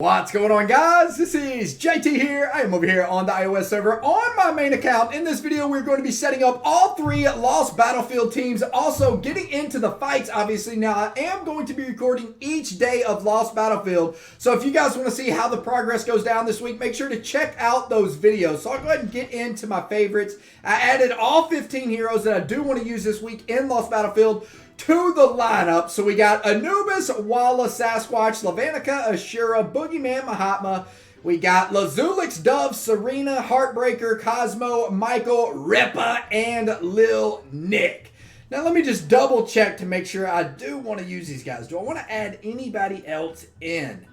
What's going on, guys? This is JT here. I am over here on the iOS server on my main account. In this video, we're going to be setting up all three Lost Battlefield teams, also getting into the fights, obviously. Now, I am going to be recording each day of Lost Battlefield, so if you guys want to see how the progress goes down this week, make sure to check out those videos. So I'll go ahead and get into my favorites. I added all 15 heroes that I do want to use this week in Lost Battlefield to the lineup. So we got Anubis, Walla, Sasquatch, Lavanica, Ashura, Boogeyman, Mahatma. We got Lazulix, Dove, Serena, Heartbreaker, Cosmo, Michael, Ripper, and Lil Nick. Now let me just double check to make sure I do want to use these guys. Do I want to add anybody else in?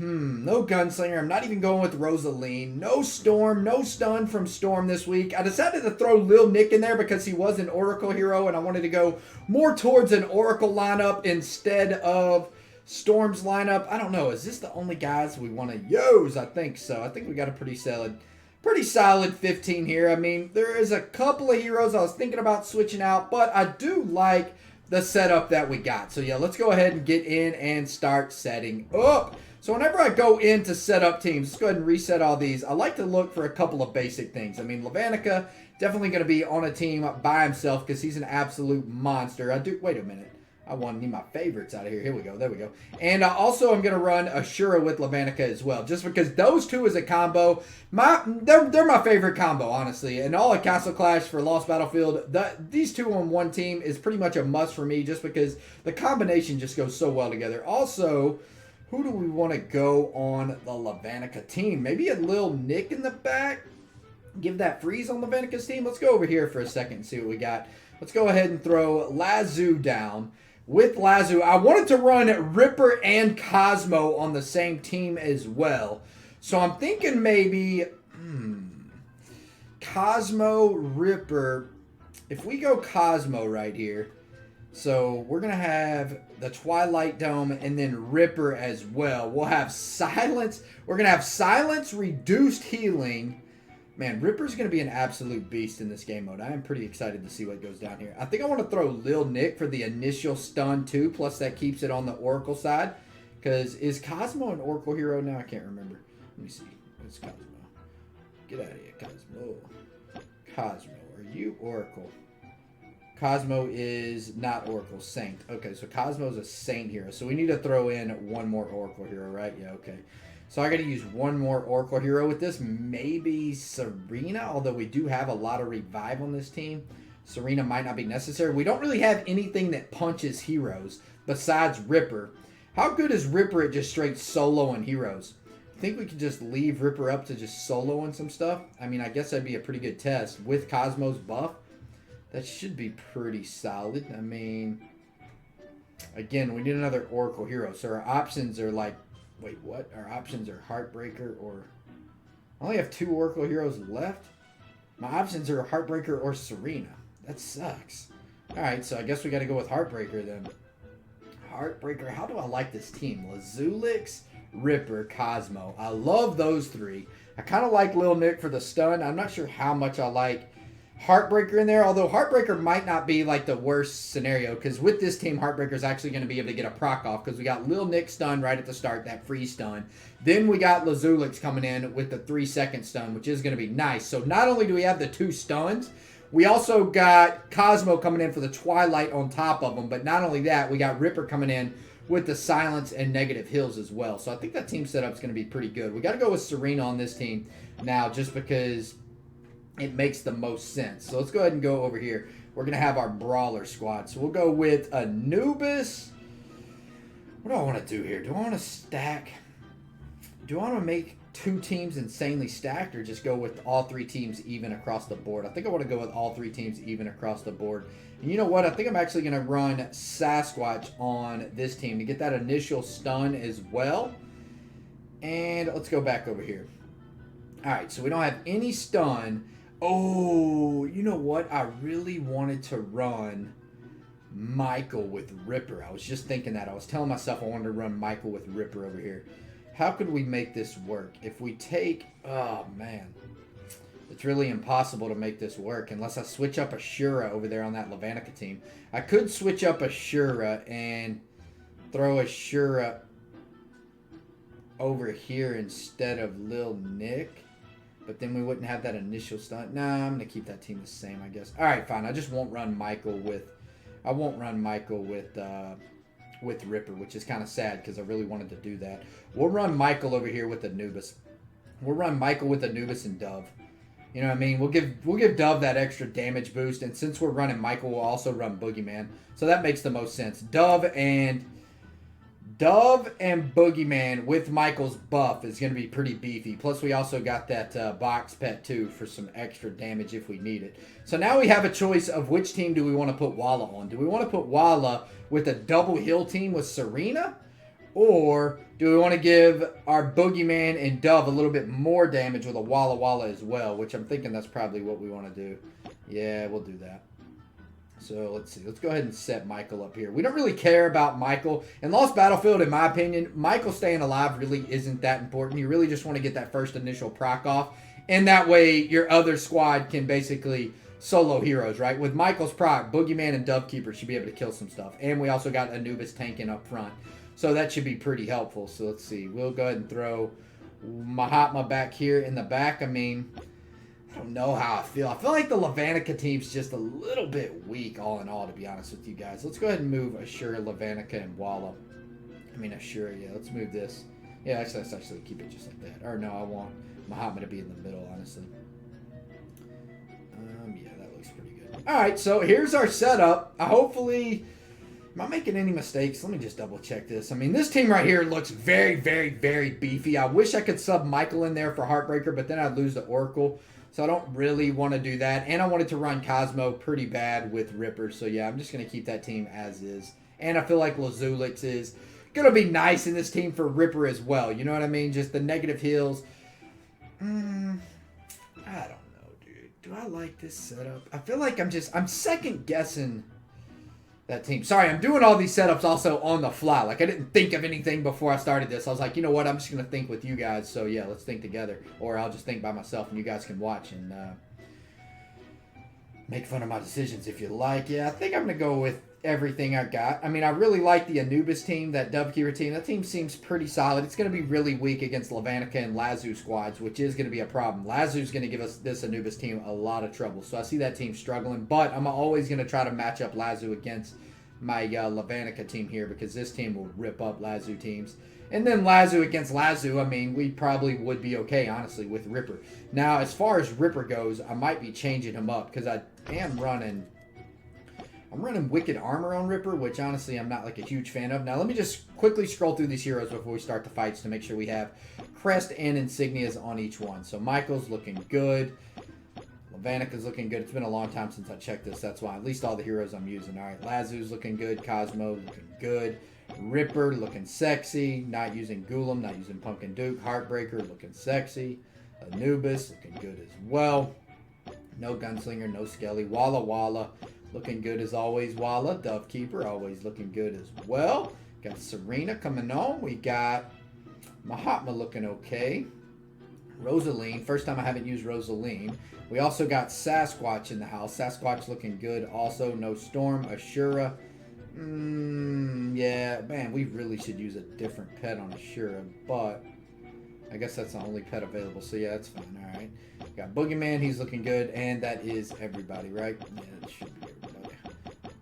No Gunslinger. I'm not even going with Rosaline. No Storm. No Stun from Storm this week. I decided to throw Lil Nick in there because he was an Oracle hero and I wanted to go more towards an Oracle lineup instead of Storm's lineup. I don't know. Is this the only guys we want to use? I think so. I think we got a pretty solid 15 here. I mean, there is a couple of heroes I was thinking about switching out, but I do like the setup that we got. So yeah, let's go ahead and get in and start setting up. So whenever I go in to set up teams, let's go ahead and reset all these. I like to look for a couple of basic things. I mean, Lavanica, definitely going to be on a team by himself because he's an absolute monster. Wait a minute. I want to need my favorites out of here. Here we go. There we go. And also I'm going to run Ashura with Lavanica as well, just because those two as a combo, they're my favorite combo, honestly. And all of Castle Clash for Lost Battlefield, these two on one team is pretty much a must for me just because the combination just goes so well together. Also, who do we want to go on the Lavanica team? Maybe a Lil Nick in the back? Give that freeze on Lavanica's team? Let's go over here for a second and see what we got. Let's go ahead and throw Lazu down. With Lazu, I wanted to run Ripper and Cosmo on the same team as well. So I'm thinking maybe Cosmo, Ripper. If we go Cosmo right here, so we're going to have the Twilight Dome and then Ripper as well. We'll have Silence. We're going to have Silence, Reduced Healing. Man, Ripper's going to be an absolute beast in this game mode. I am pretty excited to see what goes down here. I think I want to throw Lil Nick for the initial stun too. Plus that keeps it on the Oracle side. Because is Cosmo an Oracle hero now? I can't remember. Let me see. What's Cosmo? Get out of here, Cosmo. Cosmo, are you Oracle? Cosmo is not Oracle, Saint. Okay, so Cosmo's a Saint hero. So we need to throw in one more Oracle hero, right? Yeah, okay. So I got to use one more Oracle hero with this. Maybe Serena, although we do have a lot of revive on this team. Serena might not be necessary. We don't really have anything that punches heroes besides Ripper. How good is Ripper at just straight soloing heroes? I think we could just leave Ripper up to just soloing some stuff. I mean, I guess that'd be a pretty good test with Cosmo's buff. That should be pretty solid. I mean, again, we need another Oracle hero. So our options are like, wait, what? Our options are Heartbreaker or... I only have 2 Oracle heroes left. My options are Heartbreaker or Serena. That sucks. Alright, so I guess we got to go with Heartbreaker then. Heartbreaker, how do I like this team? Lazulix, Ripper, Cosmo. I love those 3. I kind of like Lil Nick for the stun. I'm not sure how much I like Heartbreaker in there, although Heartbreaker might not be like the worst scenario because with this team, Heartbreaker is actually going to be able to get a proc off because we got Lil Nick stun right at the start, that free stun. Then we got Lazulix coming in with the 3-second stun, which is going to be nice. So not only do we have the 2 stuns, we also got Cosmo coming in for the Twilight on top of them, but not only that, we got Ripper coming in with the silence and negative heals as well. So I think that team setup is going to be pretty good. We got to go with Serena on this team now just because it makes the most sense. So let's go ahead and go over here. We're going to have our Brawler squad. So we'll go with Anubis. What do I want to do here? Do I want to stack? Do I want to make 2 teams insanely stacked or just go with all 3 teams even across the board? I think I want to go with all 3 teams even across the board. And you know what? I think I'm actually going to run Sasquatch on this team to get that initial stun as well. And let's go back over here. All right, so we don't have any stun. Oh, you know what? I really wanted to run Michael with Ripper. I was just thinking that. I was telling myself I wanted to run Michael with Ripper over here. How could we make this work? If we take... Oh, man. It's really impossible to make this work unless I switch up Ashura over there on that Lavanica team. I could switch up Ashura and throw Ashura over here instead of Lil Nick. But then we wouldn't have that initial stunt. Nah, I'm going to keep that team the same, I guess. All right, fine. I just won't run Michael with... I won't run Michael with Ripper, which is kind of sad because I really wanted to do that. We'll run Michael over here with Anubis. We'll run Michael with Anubis and Dove. You know what I mean? We'll give Dove that extra damage boost, and since we're running Michael, we'll also run Boogeyman. So that makes the most sense. Dove and Boogeyman with Michael's buff is going to be pretty beefy. Plus, we also got that box pet, too, for some extra damage if we need it. So now we have a choice of which team do we want to put Walla on. Do we want to put Walla with a double heal team with Serena? Or do we want to give our Boogeyman and Dove a little bit more damage with a Walla Walla as well? Which I'm thinking that's probably what we want to do. Yeah, we'll do that. So let's see. Let's go ahead and set Michael up here. We don't really care about Michael. In Lost Battlefield, in my opinion, Michael staying alive really isn't that important. You really just want to get that first initial proc off. And that way, your other squad can basically solo heroes, right? With Michael's proc, Boogeyman and Dovekeeper should be able to kill some stuff. And we also got Anubis tanking up front. So that should be pretty helpful. So let's see. We'll go ahead and throw Mahatma back here in the back. I mean... I don't know how I feel. I feel like the Lavanica team's just a little bit weak all in all, to be honest with you guys. Let's go ahead and move Ashura, Lavanica, and Walla. I mean, Ashura, yeah. Let's move this. Yeah, let's actually keep it just like that. Or no, I want Muhammad to be in the middle, honestly. Yeah, that looks pretty good. All right, so here's our setup. Hopefully... Am I making any mistakes? Let me just double check this. I mean, this team right here looks very, very, very beefy. I wish I could sub Michael in there for Heartbreaker, but then I'd lose the Oracle. So I don't really want to do that. And I wanted to run Cosmo pretty bad with Ripper. So yeah, I'm just going to keep that team as is. And I feel like Lazulix is going to be nice in this team for Ripper as well. You know what I mean? Just the negative heals. I don't know, dude. Do I like this setup? I feel like I'm second guessing that team. Sorry, I'm doing all these setups also on the fly. Like, I didn't think of anything before I started this. I was like, you know what? I'm just going to think with you guys. So, yeah, let's think together. Or I'll just think by myself and you guys can watch and make fun of my decisions if you like. Yeah, I think I'm going to go with everything I got. I mean, I really like the Anubis team, that Dovekeeper team. That team seems pretty solid. It's going to be really weak against Lavanica and Lazu squads, which is going to be a problem. Lazu's going to give us this Anubis team a lot of trouble. So I see that team struggling, but I'm always going to try to match up Lazu against my Lavanica team here because this team will rip up Lazu teams. And then Lazu against Lazu, I mean, we probably would be okay, honestly, with Ripper. Now, as far as Ripper goes, I might be changing him up because I am running... I'm running Wicked Armor on Ripper, which honestly I'm not like a huge fan of. Now let me just quickly scroll through these heroes before we start the fights to make sure we have crest and insignias on each one. So Michael's looking good. Lavanica's looking good. It's been a long time since I checked this. That's why. At least all the heroes I'm using. All right, Lazu's looking good. Cosmo looking good. Ripper looking sexy. Not using Ghoulam. Not using Pumpkin Duke. Heartbreaker looking sexy. Anubis looking good as well. No Gunslinger. No Skelly. Walla Walla. Looking good as always, Walla. Dovekeeper, always looking good as well. Got Serena coming on. We got Mahatma looking okay. Rosaline. First time I haven't used Rosaline. We also got Sasquatch in the house. Sasquatch looking good. Also, no Storm. Ashura. Yeah, man, we really should use a different pet on Ashura, but I guess that's the only pet available. So, yeah, that's fine. All right. Got Boogeyman. He's looking good. And that is everybody, right? Yeah, it should be everybody.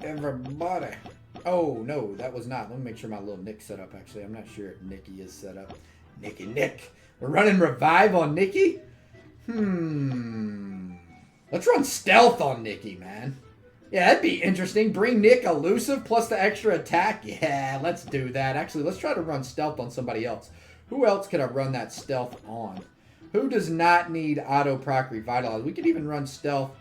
Everybody. Oh, no, that was not. Let me make sure my little Nick set up, actually. I'm not sure if Nikki is set up. Nick. We're running Revive on Nikki? Let's run Stealth on Nikki, man. Yeah, that'd be interesting. Bring Nick Elusive plus the extra attack. Yeah, let's do that. Actually, let's try to run Stealth on somebody else. Who else could I run that Stealth on? Who does not need Auto Proc Revitalize? We could even run Stealth.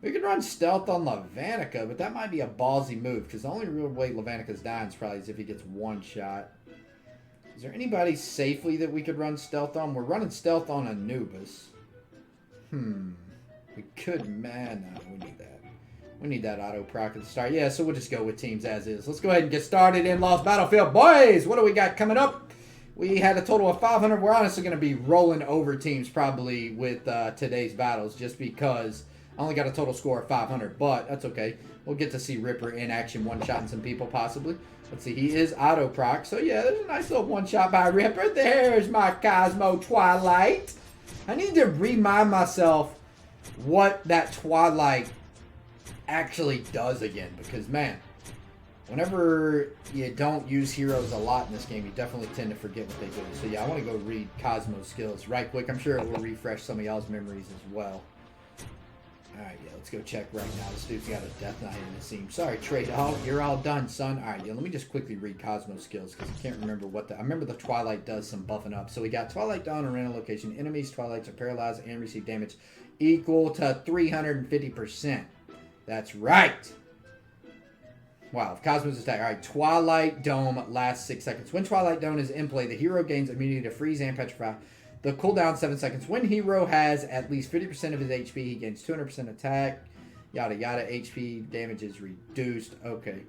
We could run Stealth on Lavanica, but that might be a ballsy move because the only real way Lavanica's dying is probably if he gets one shot. Is there anybody safely that we could run Stealth on? We're running Stealth on Anubis. We could, man. No, we need that. We need that auto proc at the start. Yeah, so we'll just go with teams as is. Let's go ahead and get started in Lost Battlefield. Boys, what do we got coming up? We had a total of 500. We're honestly going to be rolling over teams probably with today's battles just because I only got a total score of 500, but that's okay. We'll get to see Ripper in action one-shotting some people possibly. Let's see, he is auto proc. So yeah, there's a nice little one-shot by Ripper. There's my Cosmo Twilight. I need to remind myself what that Twilight actually does again. Because, man, whenever you don't use heroes a lot in this game, you definitely tend to forget what they do. So yeah, I want to go read Cosmo's skills right quick. I'm sure it will refresh some of y'all's memories as well. Alright, yeah, let's go check right now. This dude's got a Death Knight in his team. Sorry, Trade. Oh, you're all done, son. Alright, yeah, let me just quickly read Cosmo's skills because I can't remember what I remember the Twilight does some buffing up. So we got Twilight Dawn on a random location. Enemies, Twilights are paralyzed and receive damage equal to 350%. That's right. Wow, if Cosmo's attack. Alright, Twilight Dome lasts 6 seconds. When Twilight Dome is in play, the hero gains immunity to freeze and petrify. The cooldown 7 seconds. When hero has at least 50% of his HP, he gains 200% attack. Yada yada. HP damage is reduced. Okay.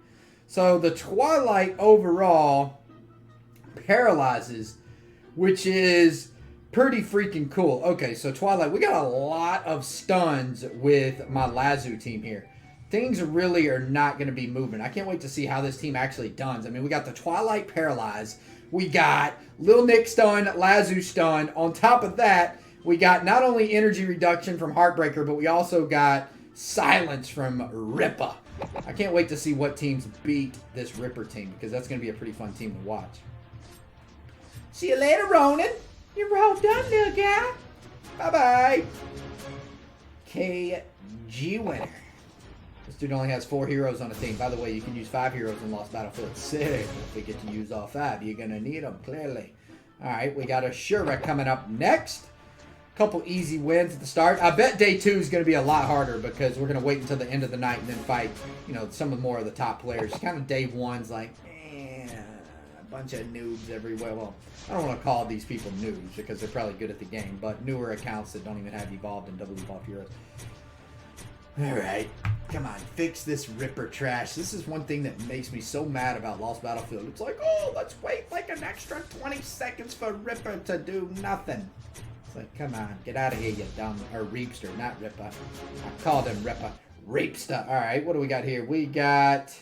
So the Twilight overall paralyzes, which is pretty freaking cool. Okay, so Twilight, we got a lot of stuns with my Lazu team here. Things really are not going to be moving. I can't wait to see how this team actually does. I mean, we got the Twilight paralyzed. We got Lil Nick stun, Lazu stun. On top of that, we got not only energy reduction from Heartbreaker, but we also got silence from Ripper. I can't wait to see what teams beat this Ripper team because that's going to be a pretty fun team to watch. See you later, Ronan. You're all done, little guy. Bye-bye. KG winner. This dude only has 4 heroes on a team. By the way, you can use 5 heroes in Lost Battlefield 6. If we get to use all 5, you're going to need them, clearly. Alright, we got a Shura coming up next. Couple easy wins at the start. I bet day 2 is going to be a lot harder because we're going to wait until the end of the night and then fight, you know, some of more of the top players. Kind of day 1's like, a bunch of noobs everywhere. Well, I don't want to call these people noobs because they're probably good at the game, but newer accounts that don't even have evolved and double evolved heroes. Alright, come on, fix this Ripper trash. This is one thing that makes me so mad about Lost Battlefield. It's like, oh, let's wait like an extra 20 seconds for Ripper to do nothing. It's like, come on, get out of here, you dumb, or Reapster, not Ripper. I called him Ripper. Reapster. Alright, what do we got here? We got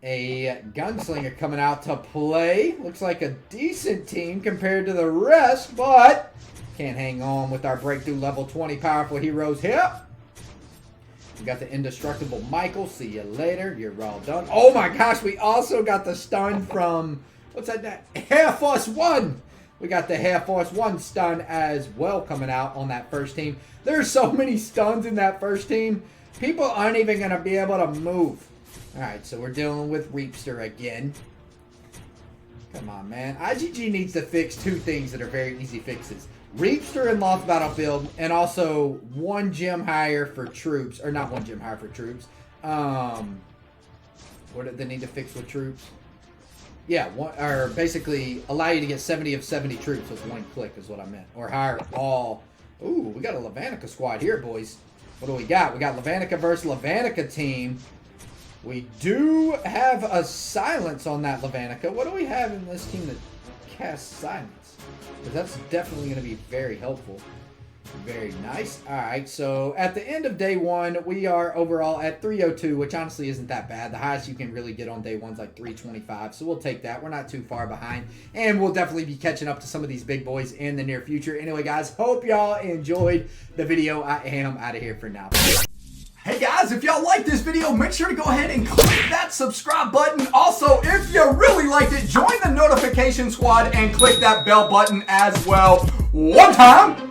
a Gunslinger coming out to play. Looks like a decent team compared to the rest, but can't hang on with our breakthrough level 20 powerful heroes here. We got the indestructible Michael. See you later. You're all done. Oh my gosh, we also got the stun from, what's that? Air Force One. We got the Air Force One stun as well coming out on that first team. There's so many stuns in that first team. People aren't even going to be able to move. Alright, so we're dealing with Reapster again. Come on, man. IGG needs to fix 2 things that are very easy fixes. Reapster in Lost Battlefield, and also 1 gem higher for troops. Or not 1 gem higher for troops. What did they need to fix with troops? Yeah, or basically allow you to get 70 of 70 troops with 1 click is what I meant. Or hire all. Ooh, we got a Levanica squad here, boys. What do we got? We got Levanica versus Levanica team. We do have a silence on that Levanica. What do we have in this team that casts silence? Because that's definitely going to be very helpful. Very nice. Alright, so at the end of day 1, we are overall at 302, which honestly isn't that bad. The highest you can really get on day 1 is like 325, so we'll take that. We're not too far behind, and we'll definitely be catching up to some of these big boys in the near future. Anyway, guys, hope y'all enjoyed the video. I am out of here for now. Hey guys, if y'all like this video, make sure to go ahead and click that subscribe button. Also, if you really liked it, join the notification squad and click that bell button as well. One time.